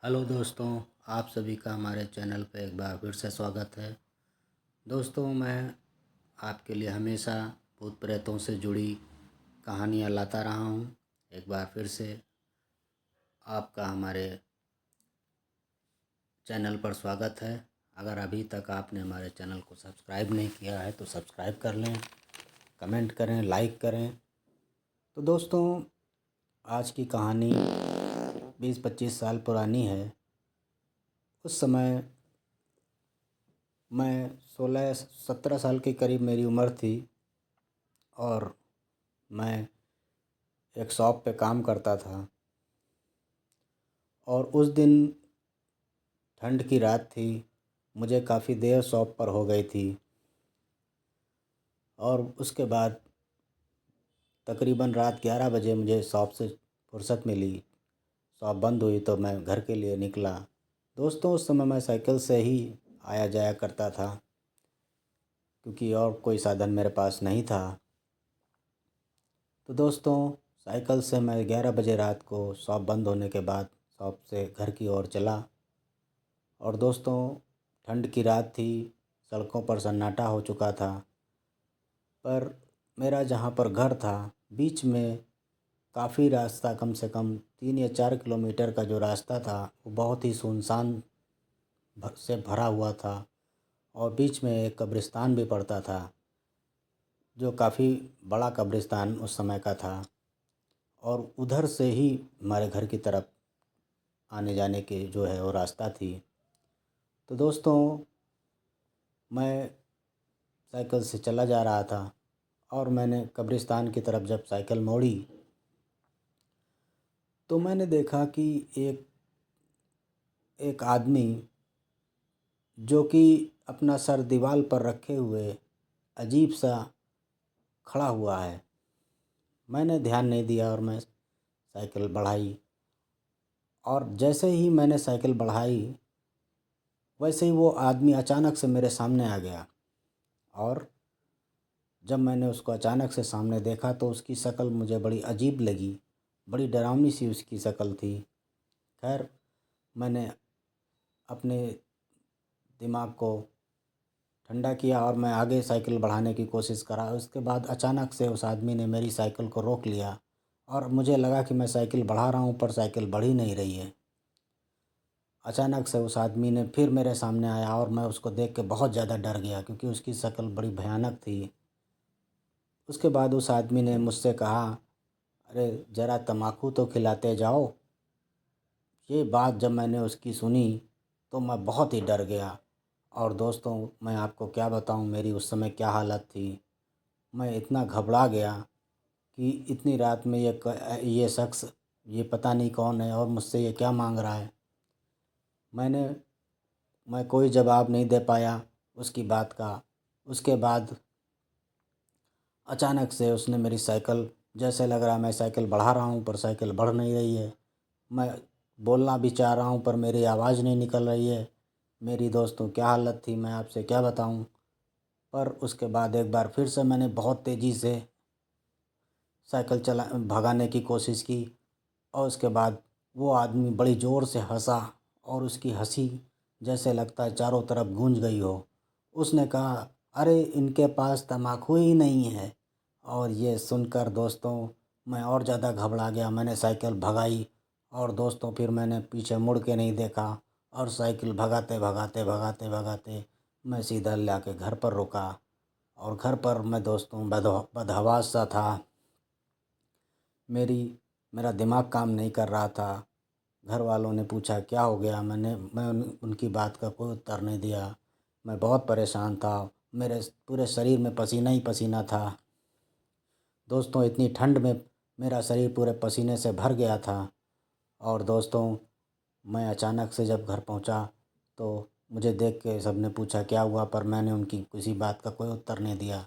Hello दोस्तों, आप सभी का हमारे चैनल पर एक बार फिर से स्वागत है। दोस्तों, मैं आपके लिए हमेशा भूत प्रेतों से जुड़ी कहानियाँ लाता रहा हूँ। एक बार फिर से आपका हमारे चैनल पर स्वागत है। अगर अभी तक आपने हमारे चैनल को सब्सक्राइब नहीं किया है तो सब्सक्राइब कर लें, कमेंट करें, लाइक करें। तो दोस्तों, आज की कहानी 20-25 साल पुरानी है। उस समय मैं 16-17 साल के करीब मेरी उम्र थी और मैं एक शॉप पे काम करता था। और उस दिन ठंड की रात थी। मुझे काफ़ी देर शॉप पर हो गई थी और उसके बाद तकरीबन रात 11 बजे मुझे शॉप से फुर्सत मिली। शॉप बंद हुई तो मैं घर के लिए निकला। दोस्तों, उस समय मैं साइकिल से ही आया जाया करता था क्योंकि और कोई साधन मेरे पास नहीं था। तो दोस्तों, साइकिल से मैं 11 बजे रात को शॉप बंद होने के बाद शॉप से घर की ओर चला। और दोस्तों, ठंड की रात थी, सड़कों पर सन्नाटा हो चुका था। पर मेरा जहाँ पर घर था, बीच में काफ़ी रास्ता, कम से कम 3 या 4 किलोमीटर का जो रास्ता था वो बहुत ही सुनसान से भरा हुआ था। और बीच में एक कब्रिस्तान भी पड़ता था, जो काफ़ी बड़ा कब्रिस्तान उस समय का था। और उधर से ही हमारे घर की तरफ आने जाने के जो है वो रास्ता थी। तो दोस्तों, मैं साइकिल से चला जा रहा था और मैंने कब्रिस्तान की तरफ जब साइकिल मोड़ी तो मैंने देखा कि एक एक आदमी जो कि अपना सर दीवार पर रखे हुए अजीब सा खड़ा हुआ है। मैंने ध्यान नहीं दिया और मैं साइकिल बढ़ाई। और जैसे ही मैंने साइकिल बढ़ाई वैसे ही वो आदमी अचानक से मेरे सामने आ गया। और जब मैंने उसको अचानक से सामने देखा तो उसकी शक्ल मुझे बड़ी अजीब लगी। बड़ी डरावनी सी उसकी शक्ल थी। खैर, मैंने अपने दिमाग को ठंडा किया और मैं आगे साइकिल बढ़ाने की कोशिश करा। उसके बाद अचानक से उस आदमी ने मेरी साइकिल को रोक लिया और मुझे लगा कि मैं साइकिल बढ़ा रहा हूँ पर साइकिल बढ़ ही नहीं रही है। अचानक से उस आदमी ने फिर मेरे सामने आया और मैं उसको देख के बहुत ज़्यादा डर गया क्योंकि उसकी शक्ल बड़ी भयानक थी। उसके बाद उस आदमी ने मुझसे कहा, अरे ज़रा तम्बाकू तो खिलाते जाओ। ये बात जब मैंने उसकी सुनी तो मैं बहुत ही डर गया। और दोस्तों, मैं आपको क्या बताऊं मेरी उस समय क्या हालत थी। मैं इतना घबरा गया कि इतनी रात में ये शख्स, ये पता नहीं कौन है और मुझसे ये क्या मांग रहा है। मैंने मैं कोई जवाब नहीं दे पाया उसकी बात का। उसके बाद अचानक से उसने मेरी साइकिल, जैसे लग रहा मैं साइकिल बढ़ा रहा हूँ पर साइकिल बढ़ नहीं रही है। मैं बोलना भी चाह रहा हूँ पर मेरी आवाज़ नहीं निकल रही है। मेरी दोस्तों क्या हालत थी मैं आपसे क्या बताऊँ। पर उसके बाद एक बार फिर से मैंने बहुत तेज़ी से साइकिल चला भगाने की कोशिश की। और उसके बाद वो आदमी बड़ी ज़ोर से हंसा और उसकी हंसी जैसे लगता है चारों तरफ गूंज गई हो। उसने कहा, अरे इनके पास तम्बाकू ही नहीं है। और ये सुनकर दोस्तों, मैं और ज़्यादा घबरा गया। मैंने साइकिल भगाई और दोस्तों फिर मैंने पीछे मुड़ के नहीं देखा और साइकिल भगाते भगाते भगाते भगाते मैं सीधा लाके घर पर रुका। और घर पर मैं दोस्तों बदहवास सा था। मेरी मेरा दिमाग काम नहीं कर रहा था। घर वालों ने पूछा क्या हो गया। मैं उनकी बात का कोई उत्तर नहीं दिया। मैं बहुत परेशान था। मेरे पूरे शरीर में पसीना ही पसीना था। दोस्तों, इतनी ठंड में मेरा शरीर पूरे पसीने से भर गया था। और दोस्तों, मैं अचानक से जब घर पहुंचा तो मुझे देख के सबने पूछा क्या हुआ, पर मैंने उनकी किसी बात का कोई उत्तर नहीं दिया।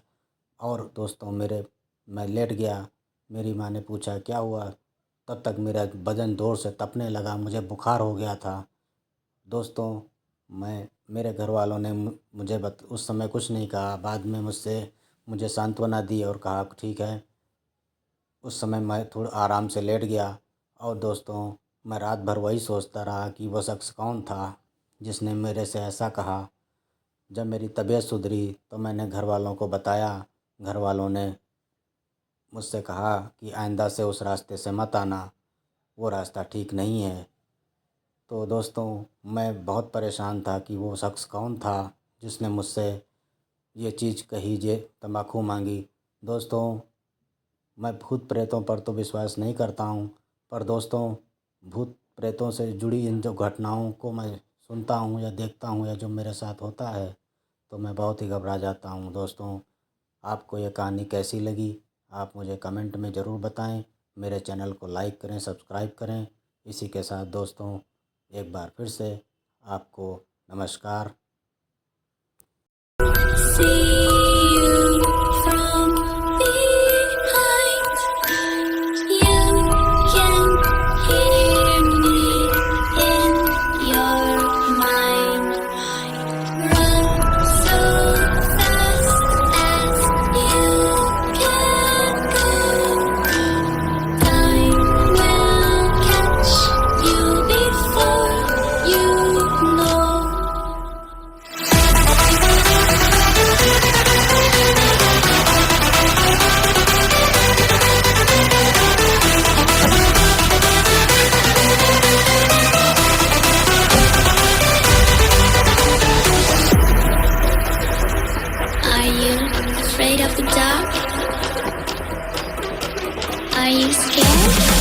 और दोस्तों, मैं लेट गया। मेरी माँ ने पूछा क्या हुआ, तब तक मेरा बदन ज़ोर से तपने लगा, मुझे बुखार हो गया था। दोस्तों, मैं मेरे घर वालों ने उस समय कुछ नहीं कहा। बाद में मुझे सांत्वना दी और कहा ठीक है। उस समय मैं थोड़ा आराम से लेट गया। और दोस्तों, मैं रात भर वही सोचता रहा कि वो शख्स कौन था जिसने मेरे से ऐसा कहा। जब मेरी तबीयत सुधरी तो मैंने घर वालों को बताया। घर वालों ने मुझसे कहा कि आइंदा से उस रास्ते से मत आना, वो रास्ता ठीक नहीं है। तो दोस्तों, मैं बहुत परेशान था कि वो शख्स कौन था जिसने मुझसे ये चीज़ कही, जे तम्बाकू मांगी। दोस्तों, मैं भूत प्रेतों पर तो विश्वास नहीं करता हूँ, पर दोस्तों, भूत प्रेतों से जुड़ी इन जो घटनाओं को मैं सुनता हूँ या देखता हूँ या जो मेरे साथ होता है तो मैं बहुत ही घबरा जाता हूँ। दोस्तों, आपको ये कहानी कैसी लगी आप मुझे कमेंट में ज़रूर बताएं। मेरे चैनल को लाइक करें, सब्सक्राइब करें। इसी के साथ दोस्तों, एक बार फिर से आपको नमस्कार। Afraid of the dark? Are you scared?